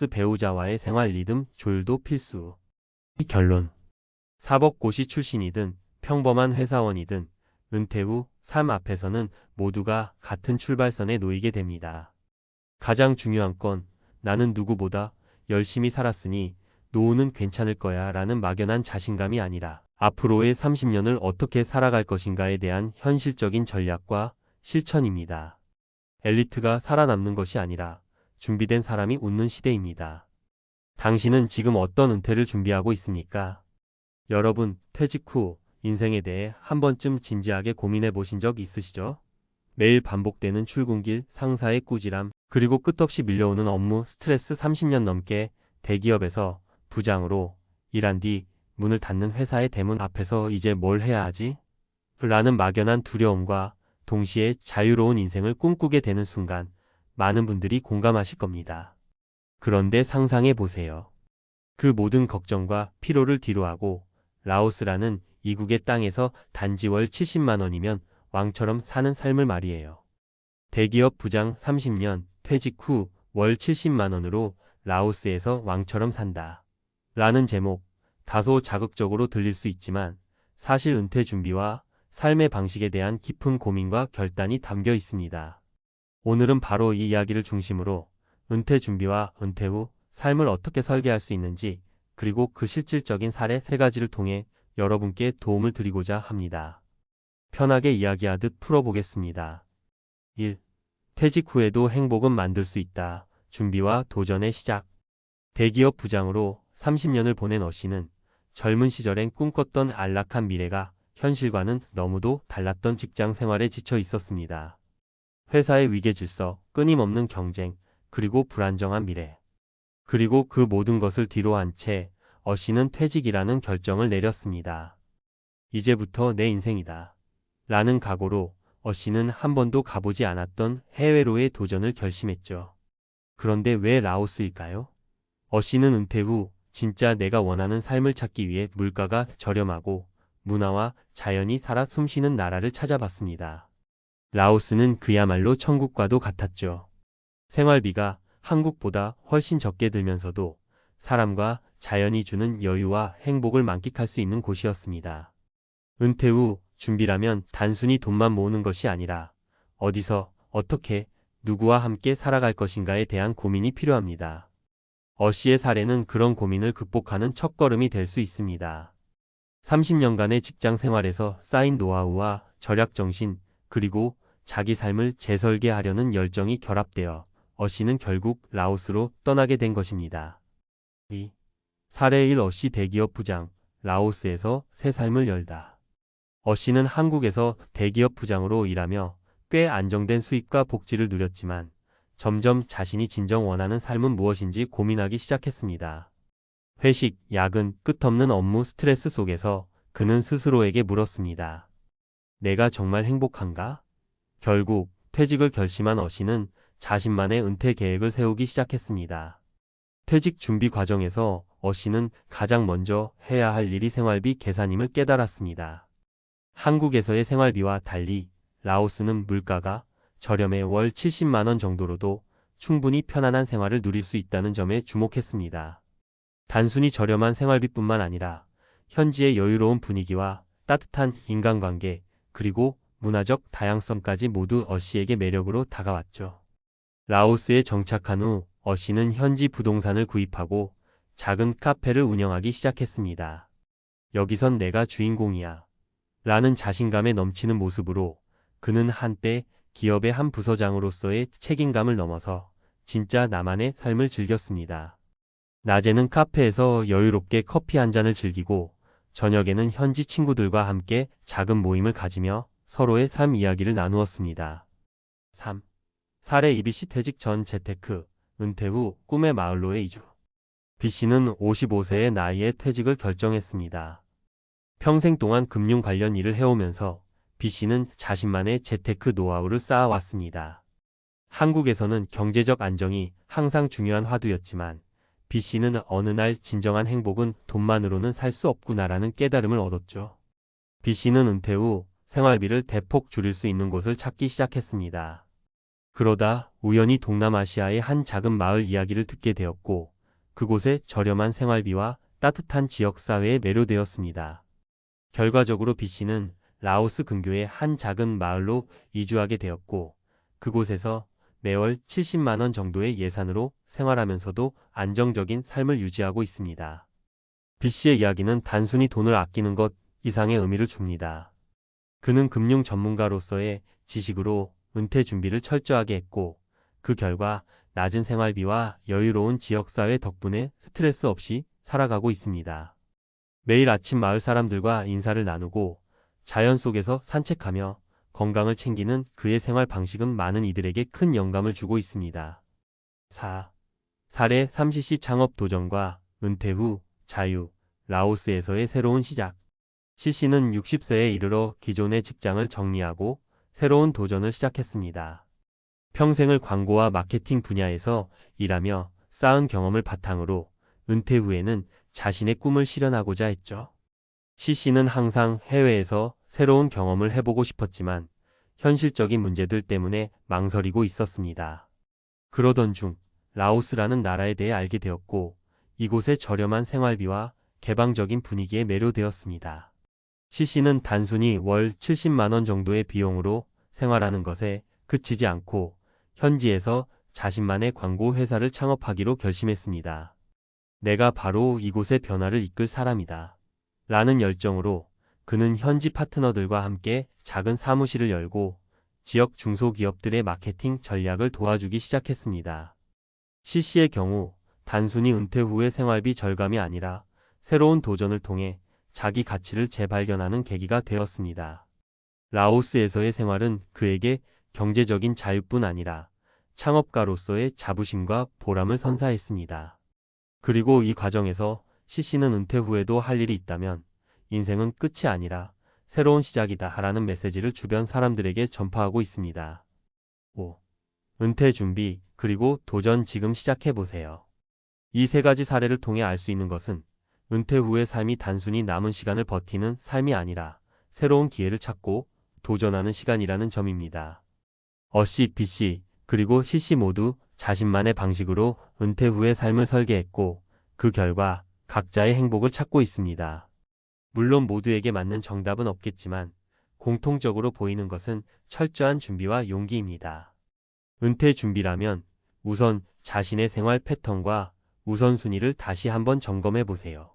배우자와의 생활 리듬 조율도 필수. 결론. 사법고시 출신이든 평범한 회사원이든 은퇴 후 삶 앞에서는 모두가 같은 출발선에 놓이게 됩니다. 가장 중요한 건 나는 누구보다 열심히 살았으니 노후는 괜찮을 거야 라는 막연한 자신감이 아니라 앞으로의 30년을 어떻게 살아갈 것인가에 대한 현실적인 전략과 실천입니다. 엘리트가 살아남는 것이 아니라 준비된 사람이 웃는 시대입니다. 당신은 지금 어떤 은퇴를 준비하고 있습니까? 여러분, 퇴직 후 인생에 대해 한 번쯤 진지하게 고민해 보신 적 있으시죠? 매일 반복되는 출근길, 상사의 꾸지람, 그리고 끝없이 밀려오는 업무 스트레스 30년 넘게 대기업에서 부장으로 일한 뒤 문을 닫는 회사의 대문 앞에서 이제 뭘 해야 하지? 라는 막연한 두려움과 동시에 자유로운 인생을 꿈꾸게 되는 순간 많은 분들이 공감하실 겁니다. 그런데 상상해 보세요. 그 모든 걱정과 피로를 뒤로하고 라오스라는 이국의 땅에서 단지 월 70만 원이면 왕처럼 사는 삶을 말이에요. 대기업 부장 30년, 퇴직 후 월 70만 원으로 라오스에서 왕처럼 산다. 라는 제목, 다소 자극적으로 들릴 수 있지만 사실 은퇴 준비와 삶의 방식에 대한 깊은 고민과 결단이 담겨 있습니다. 오늘은 바로 이 이야기를 중심으로 은퇴 준비와 은퇴 후 삶을 어떻게 설계할 수 있는지, 그리고 그 실질적인 사례 3가지를 통해 여러분께 도움을 드리고자 합니다. 편하게 이야기하듯 풀어보겠습니다. 1. 퇴직 후에도 행복은 만들 수 있다. 준비와 도전의 시작. 대기업 부장으로 30년을 보낸 어씨는 젊은 시절엔 꿈꿨던 안락한 미래가 현실과는 너무도 달랐던 직장 생활에 지쳐 있었습니다. 회사의 위계질서, 끊임없는 경쟁, 그리고 불안정한 미래. 그리고 그 모든 것을 뒤로한 채 어씨는 퇴직이라는 결정을 내렸습니다. 이제부터 내 인생이다. 라는 각오로 어씨는 한 번도 가보지 않았던 해외로의 도전을 결심했죠. 그런데 왜 라오스일까요? 어씨는 은퇴 후 진짜 내가 원하는 삶을 찾기 위해 물가가 저렴하고 문화와 자연이 살아 숨쉬는 나라를 찾아봤습니다. 라오스는 그야말로 천국과도 같았죠. 생활비가 한국보다 훨씬 적게 들면서도 사람과 자연이 주는 여유와 행복을 만끽할 수 있는 곳이었습니다. 은퇴 후 준비라면 단순히 돈만 모으는 것이 아니라 어디서, 어떻게, 누구와 함께 살아갈 것인가에 대한 고민이 필요합니다. 어씨의 사례는 그런 고민을 극복하는 첫걸음이 될 수 있습니다. 30년간의 직장 생활에서 쌓인 노하우와 절약정신, 그리고 자기 삶을 재설계하려는 열정이 결합되어 어씨는 결국 라오스로 떠나게 된 것입니다. 2. 사례 1. 어씨 대기업 부장, 라오스에서 새 삶을 열다. 어씨는 한국에서 대기업 부장으로 일하며 꽤 안정된 수입과 복지를 누렸지만 점점 자신이 진정 원하는 삶은 무엇인지 고민하기 시작했습니다. 회식, 야근, 끝없는 업무 스트레스 속에서 그는 스스로에게 물었습니다. 내가 정말 행복한가? 결국 퇴직을 결심한 어씨는 자신만의 은퇴 계획을 세우기 시작했습니다. 퇴직 준비 과정에서 씨는 가장 먼저 해야 할 일이 생활비 계산임을 깨달았습니다. 한국에서의 생활비와 달리 라오스는 물가가 저렴해 월 70만 원 정도로도 충분히 편안한 생활을 누릴 수 있다는 점에 주목했습니다. 단순히 저렴한 생활비뿐만 아니라 현지의 여유로운 분위기와 따뜻한 인간관계, 그리고 문화적 다양성까지 모두 씨에게 매력으로 다가왔죠. 라오스에 정착한 후 씨는 현지 부동산을 구입하고 작은 카페를 운영하기 시작했습니다. 여기선 내가 주인공이야 라는 자신감에 넘치는 모습으로 그는 한때 기업의 한 부서장으로서의 책임감을 넘어서 진짜 나만의 삶을 즐겼습니다. 낮에는 카페에서 여유롭게 커피 한 잔을 즐기고 저녁에는 현지 친구들과 함께 작은 모임을 가지며 서로의 삶 이야기를 나누었습니다. 3. 사례 이비씨 퇴직 전 재테크, 은퇴 후 꿈의 마을로의 이주. B씨는 55세의 나이에 퇴직을 결정했습니다. 평생 동안 금융 관련 일을 해오면서 B씨는 자신만의 재테크 노하우를 쌓아왔습니다. 한국에서는 경제적 안정이 항상 중요한 화두였지만 B씨는 어느 날 진정한 행복은 돈만으로는 살 수 없구나라는 깨달음을 얻었죠. B씨는 은퇴 후 생활비를 대폭 줄일 수 있는 곳을 찾기 시작했습니다. 그러다 우연히 동남아시아의 한 작은 마을 이야기를 듣게 되었고 그곳의 저렴한 생활비와 따뜻한 지역사회에 매료되었습니다. 결과적으로 B씨는 라오스 근교의 한 작은 마을로 이주하게 되었고 그곳에서 매월 70만 원 정도의 예산으로 생활하면서도 안정적인 삶을 유지하고 있습니다. B씨의 이야기는 단순히 돈을 아끼는 것 이상의 의미를 줍니다. 그는 금융 전문가로서의 지식으로 은퇴 준비를 철저하게 했고 그 결과 낮은 생활비와 여유로운 지역사회 덕분에 스트레스 없이 살아가고 있습니다. 매일 아침 마을 사람들과 인사를 나누고 자연 속에서 산책하며 건강을 챙기는 그의 생활 방식은 많은 이들에게 큰 영감을 주고 있습니다. 4. 사례 3cc 창업 도전과 은퇴 후 자유, 라오스에서의 새로운 시작. C씨는 60세에 이르러 기존의 직장을 정리하고 새로운 도전을 시작했습니다. 평생을 광고와 마케팅 분야에서 일하며 쌓은 경험을 바탕으로 은퇴 후에는 자신의 꿈을 실현하고자 했죠. C씨는 항상 해외에서 새로운 경험을 해보고 싶었지만 현실적인 문제들 때문에 망설이고 있었습니다. 그러던 중 라오스라는 나라에 대해 알게 되었고 이곳의 저렴한 생활비와 개방적인 분위기에 매료되었습니다. C씨는 단순히 월 70만 원 정도의 비용으로 생활하는 것에 그치지 않고 현지에서 자신만의 광고 회사를 창업하기로 결심했습니다. 내가 바로 이곳의 변화를 이끌 사람이다 라는 열정으로 그는 현지 파트너들과 함께 작은 사무실을 열고 지역 중소기업들의 마케팅 전략을 도와주기 시작했습니다. C씨의 경우 단순히 은퇴 후의 생활비 절감이 아니라 새로운 도전을 통해 자기 가치를 재발견하는 계기가 되었습니다. 라오스에서의 생활은 그에게 경제적인 자유뿐 아니라 창업가로서의 자부심과 보람을 선사했습니다. 그리고 이 과정에서 C씨는 은퇴 후에도 할 일이 있다면 인생은 끝이 아니라 새로운 시작이다 라는 메시지를 주변 사람들에게 전파하고 있습니다. 5. 은퇴 준비, 그리고 도전 지금 시작해보세요. 이 세 가지 사례를 통해 알 수 있는 것은 은퇴 후의 삶이 단순히 남은 시간을 버티는 삶이 아니라 새로운 기회를 찾고 도전하는 시간이라는 점입니다. C, B씨, 그리고 C씨 모두 자신만의 방식으로 은퇴 후의 삶을 설계했고 그 결과 각자의 행복을 찾고 있습니다. 물론 모두에게 맞는 정답은 없겠지만 공통적으로 보이는 것은 철저한 준비와 용기입니다. 은퇴 준비라면 우선 자신의 생활 패턴과 우선순위를 다시 한번 점검해 보세요.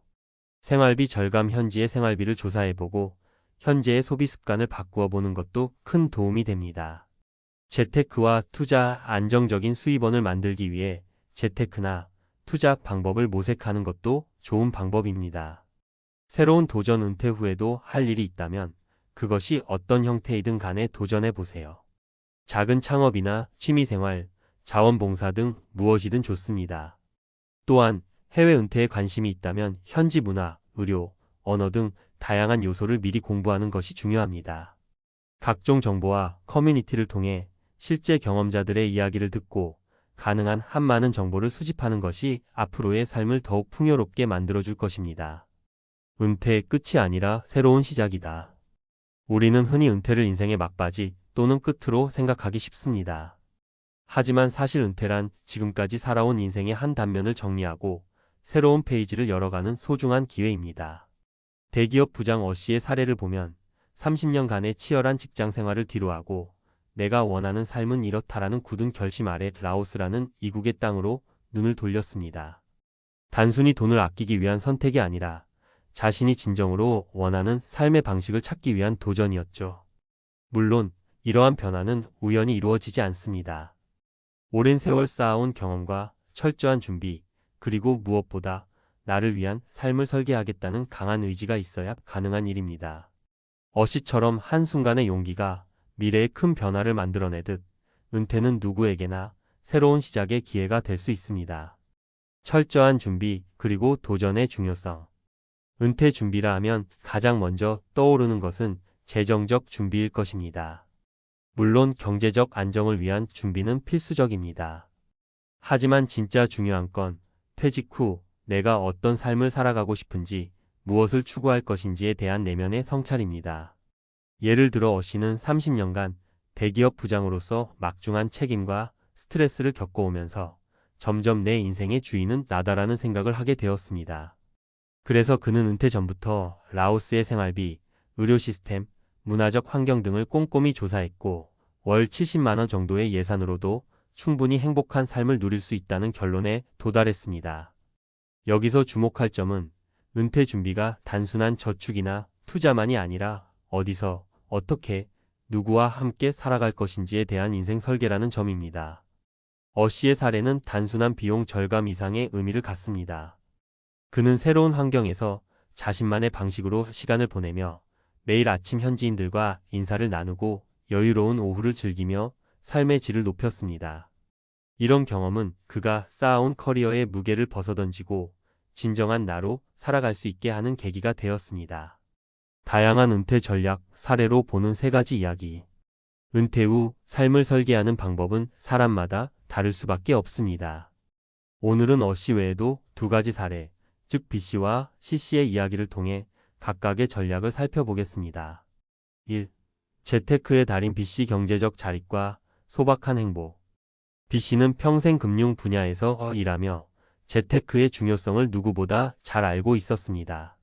생활비 절감 현지의 생활비를 조사해보고 현재의 소비 습관을 바꾸어 보는 것도 큰 도움이 됩니다. 재테크와 투자, 안정적인 수입원을 만들기 위해 재테크나 투자 방법을 모색하는 것도 좋은 방법입니다. 새로운 도전 은퇴 후에도 할 일이 있다면 그것이 어떤 형태이든 간에 도전해 보세요. 작은 창업이나 취미생활, 자원봉사 등 무엇이든 좋습니다. 또한 해외 은퇴에 관심이 있다면 현지 문화, 의료, 언어 등 다양한 요소를 미리 공부하는 것이 중요합니다. 각종 정보와 커뮤니티를 통해 실제 경험자들의 이야기를 듣고 가능한 한 많은 정보를 수집하는 것이 앞으로의 삶을 더욱 풍요롭게 만들어줄 것입니다. 은퇴의 끝이 아니라 새로운 시작이다. 우리는 흔히 은퇴를 인생의 막바지 또는 끝으로 생각하기 쉽습니다. 하지만 사실 은퇴란 지금까지 살아온 인생의 한 단면을 정리하고 새로운 페이지를 열어가는 소중한 기회입니다. 대기업 부장 어씨의 사례를 보면 30년간의 치열한 직장 생활을 뒤로하고 내가 원하는 삶은 이렇다라는 굳은 결심 아래 라오스라는 이국의 땅으로 눈을 돌렸습니다. 단순히 돈을 아끼기 위한 선택이 아니라 자신이 진정으로 원하는 삶의 방식을 찾기 위한 도전이었죠. 물론 이러한 변화는 우연히 이루어지지 않습니다. 오랜 세월 쌓아온 경험과 철저한 준비, 그리고 무엇보다 나를 위한 삶을 설계하겠다는 강한 의지가 있어야 가능한 일입니다. 어시처럼 한순간의 용기가 미래에 큰 변화를 만들어내듯 은퇴는 누구에게나 새로운 시작의 기회가 될 수 있습니다. 철저한 준비, 그리고 도전의 중요성. 은퇴 준비라 하면 가장 먼저 떠오르는 것은 재정적 준비일 것입니다. 물론 경제적 안정을 위한 준비는 필수적입니다. 하지만 진짜 중요한 건 퇴직 후 내가 어떤 삶을 살아가고 싶은지, 무엇을 추구할 것인지에 대한 내면의 성찰입니다. 예를 들어 어씨는 30년간 대기업 부장으로서 막중한 책임과 스트레스를 겪어오면서 점점 내 인생의 주인은 나다라는 생각을 하게 되었습니다. 그래서 그는 은퇴 전부터 라오스의 생활비, 의료 시스템, 문화적 환경 등을 꼼꼼히 조사했고 월 70만 원 정도의 예산으로도 충분히 행복한 삶을 누릴 수 있다는 결론에 도달했습니다. 여기서 주목할 점은 은퇴 준비가 단순한 저축이나 투자만이 아니라 어디서, 어떻게, 누구와 함께 살아갈 것인지에 대한 인생 설계라는 점입니다. 어씨의 사례는 단순한 비용 절감 이상의 의미를 갖습니다. 그는 새로운 환경에서 자신만의 방식으로 시간을 보내며 매일 아침 현지인들과 인사를 나누고 여유로운 오후를 즐기며 삶의 질을 높였습니다. 이런 경험은 그가 쌓아온 커리어의 무게를 벗어던지고 진정한 나로 살아갈 수 있게 하는 계기가 되었습니다. 다양한 은퇴 전략 사례로 보는 세 가지 이야기. 은퇴 후 삶을 설계하는 방법은 사람마다 다를 수밖에 없습니다. 오늘은 어씨 외에도 두 가지 사례, 즉 B씨와 C씨의 이야기를 통해 각각의 전략을 살펴보겠습니다. 1. 재테크의 달인 B씨 경제적 자립과 소박한 행복. B씨는 평생 금융 분야에서 일하며 재테크의 중요성을 누구보다 잘 알고 있었습니다.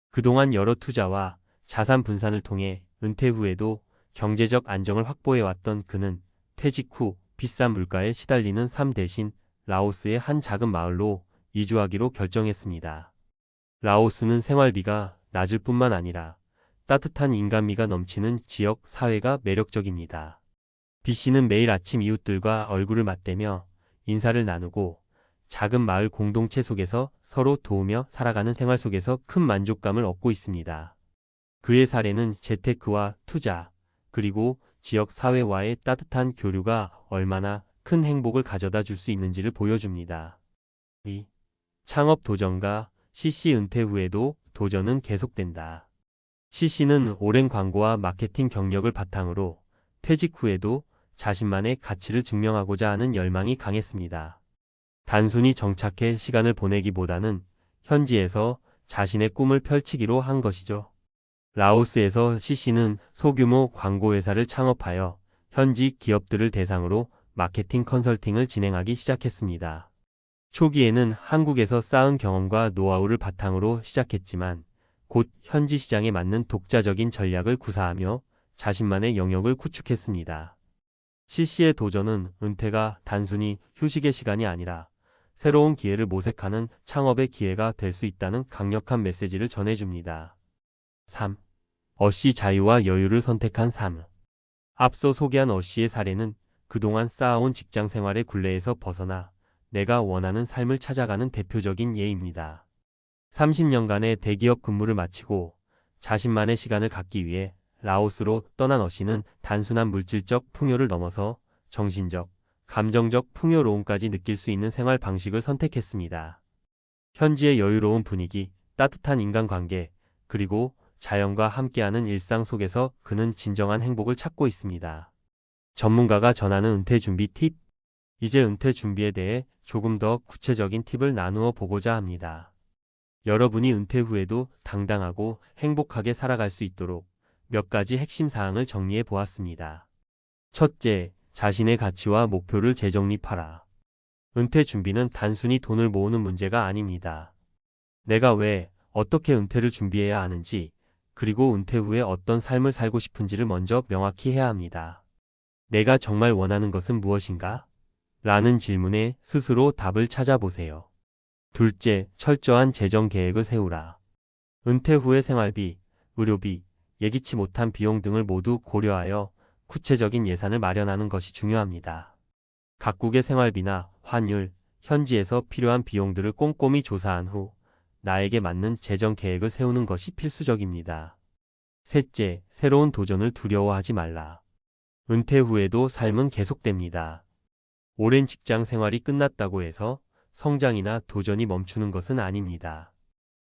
그동안 여러 투자와 자산 분산을 통해 은퇴 후에도 경제적 안정을 확보해왔던 그는 퇴직 후 비싼 물가에 시달리는 삶 대신 라오스의 한 작은 마을로 이주하기로 결정했습니다. 라오스는 생활비가 낮을 뿐만 아니라 따뜻한 인간미가 넘치는 지역 사회가 매력적입니다. B씨는 매일 아침 이웃들과 얼굴을 맞대며 인사를 나누고 작은 마을 공동체 속에서 서로 도우며 살아가는 생활 속에서 큰 만족감을 얻고 있습니다. 그의 사례는 재테크와 투자, 그리고 지역 사회와의 따뜻한 교류가 얼마나 큰 행복을 가져다 줄 수 있는지를 보여줍니다. 2. 창업 도전가 C씨 은퇴 후에도 도전은 계속된다. C씨는 오랜 광고와 마케팅 경력을 바탕으로 퇴직 후에도 자신만의 가치를 증명하고자 하는 열망이 강했습니다. 단순히 정착해 시간을 보내기보다는 현지에서 자신의 꿈을 펼치기로 한 것이죠. 라오스에서 C씨는 소규모 광고회사를 창업하여 현지 기업들을 대상으로 마케팅 컨설팅을 진행하기 시작했습니다. 초기에는 한국에서 쌓은 경험과 노하우를 바탕으로 시작했지만 곧 현지 시장에 맞는 독자적인 전략을 구사하며 자신만의 영역을 구축했습니다. C씨의 도전은 은퇴가 단순히 휴식의 시간이 아니라 새로운 기회를 모색하는 창업의 기회가 될 수 있다는 강력한 메시지를 전해줍니다. 3. 어씨 자유와 여유를 선택한 삶. 앞서 소개한 어씨의 사례는 그동안 쌓아온 직장 생활의 굴레에서 벗어나 내가 원하는 삶을 찾아가는 대표적인 예입니다. 30년간의 대기업 근무를 마치고 자신만의 시간을 갖기 위해 라오스로 떠난 어씨는 단순한 물질적 풍요를 넘어서 정신적, 감정적 풍요로움까지 느낄 수 있는 생활 방식을 선택했습니다. 현지의 여유로운 분위기, 따뜻한 인간관계, 그리고 자연과 함께하는 일상 속에서 그는 진정한 행복을 찾고 있습니다. 전문가가 전하는 은퇴 준비 팁. 이제 은퇴 준비에 대해 조금 더 구체적인 팁을 나누어 보고자 합니다. 여러분이 은퇴 후에도 당당하고 행복하게 살아갈 수 있도록 몇 가지 핵심 사항을 정리해 보았습니다. 첫째, 자신의 가치와 목표를 재정립하라. 은퇴 준비는 단순히 돈을 모으는 문제가 아닙니다. 내가 왜, 어떻게 은퇴를 준비해야 하는지, 그리고 은퇴 후에 어떤 삶을 살고 싶은지를 먼저 명확히 해야 합니다. 내가 정말 원하는 것은 무엇인가? 라는 질문에 스스로 답을 찾아보세요. 둘째, 철저한 재정 계획을 세우라. 은퇴 후의 생활비, 의료비, 예기치 못한 비용 등을 모두 고려하여 구체적인 예산을 마련하는 것이 중요합니다. 각국의 생활비나 환율, 현지에서 필요한 비용들을 꼼꼼히 조사한 후 나에게 맞는 재정 계획을 세우는 것이 필수적입니다. 셋째, 새로운 도전을 두려워하지 말라. 은퇴 후에도 삶은 계속됩니다. 오랜 직장 생활이 끝났다고 해서 성장이나 도전이 멈추는 것은 아닙니다.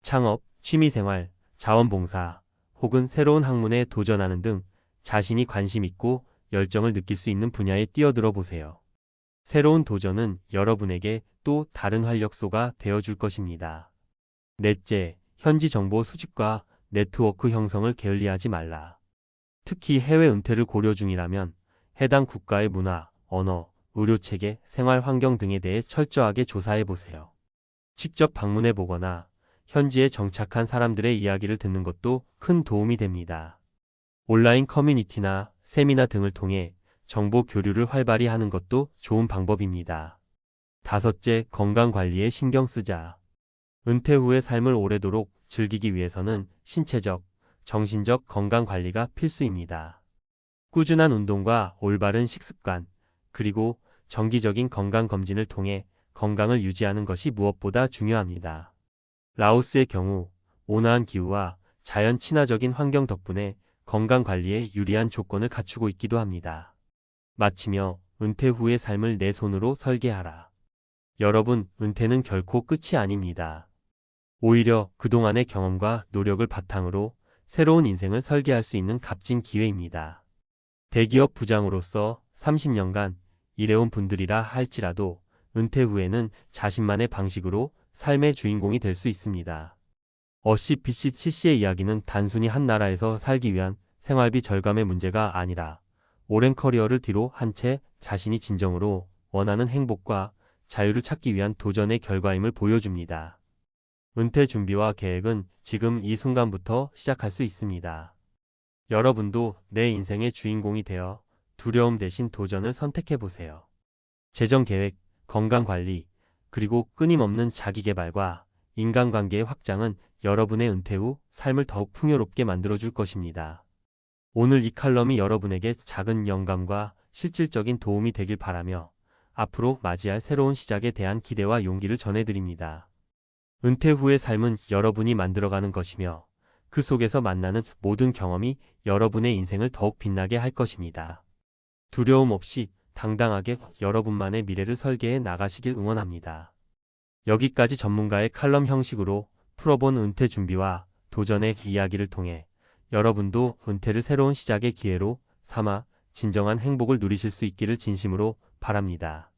창업, 취미생활, 자원봉사, 혹은 새로운 학문에 도전하는 등 자신이 관심 있고 열정을 느낄 수 있는 분야에 뛰어들어 보세요. 새로운 도전은 여러분에게 또 다른 활력소가 되어줄 것입니다. 넷째, 현지 정보 수집과 네트워크 형성을 게을리하지 말라. 특히 해외 은퇴를 고려 중이라면 해당 국가의 문화, 언어, 의료체계, 생활 환경 등에 대해 철저하게 조사해 보세요. 직접 방문해 보거나 현지에 정착한 사람들의 이야기를 듣는 것도 큰 도움이 됩니다. 온라인 커뮤니티나 세미나 등을 통해 정보 교류를 활발히 하는 것도 좋은 방법입니다. 다섯째, 건강 관리에 신경 쓰자. 은퇴 후의 삶을 오래도록 즐기기 위해서는 신체적, 정신적 건강 관리가 필수입니다. 꾸준한 운동과 올바른 식습관, 그리고 정기적인 건강 검진을 통해 건강을 유지하는 것이 무엇보다 중요합니다. 라오스의 경우 온화한 기후와 자연 친화적인 환경 덕분에 건강 관리에 유리한 조건을 갖추고 있기도 합니다. 마치며 은퇴 후의 삶을 내 손으로 설계하라. 여러분, 은퇴는 결코 끝이 아닙니다. 오히려 그동안의 경험과 노력을 바탕으로 새로운 인생을 설계할 수 있는 값진 기회입니다. 대기업 부장으로서 30년간 일해온 분들이라 할지라도 은퇴 후에는 자신만의 방식으로 삶의 주인공이 될 수 있습니다. BCC의 이야기는 단순히 한 나라에서 살기 위한 생활비 절감의 문제가 아니라 오랜 커리어를 뒤로 한 채 자신이 진정으로 원하는 행복과 자유를 찾기 위한 도전의 결과임을 보여줍니다. 은퇴 준비와 계획은 지금 이 순간부터 시작할 수 있습니다. 여러분도 내 인생의 주인공이 되어 두려움 대신 도전을 선택해보세요. 재정 계획, 건강 관리, 그리고 끊임없는 자기 개발과 인간관계의 확장은 여러분의 은퇴 후 삶을 더욱 풍요롭게 만들어줄 것입니다. 오늘 이 칼럼이 여러분에게 작은 영감과 실질적인 도움이 되길 바라며 앞으로 맞이할 새로운 시작에 대한 기대와 용기를 전해드립니다. 은퇴 후의 삶은 여러분이 만들어가는 것이며 그 속에서 만나는 모든 경험이 여러분의 인생을 더욱 빛나게 할 것입니다. 두려움 없이 당당하게 여러분만의 미래를 설계해 나가시길 응원합니다. 여기까지 전문가의 칼럼 형식으로 풀어본 은퇴 준비와 도전의 이야기를 통해 여러분도 은퇴를 새로운 시작의 기회로 삼아 진정한 행복을 누리실 수 있기를 진심으로 바랍니다.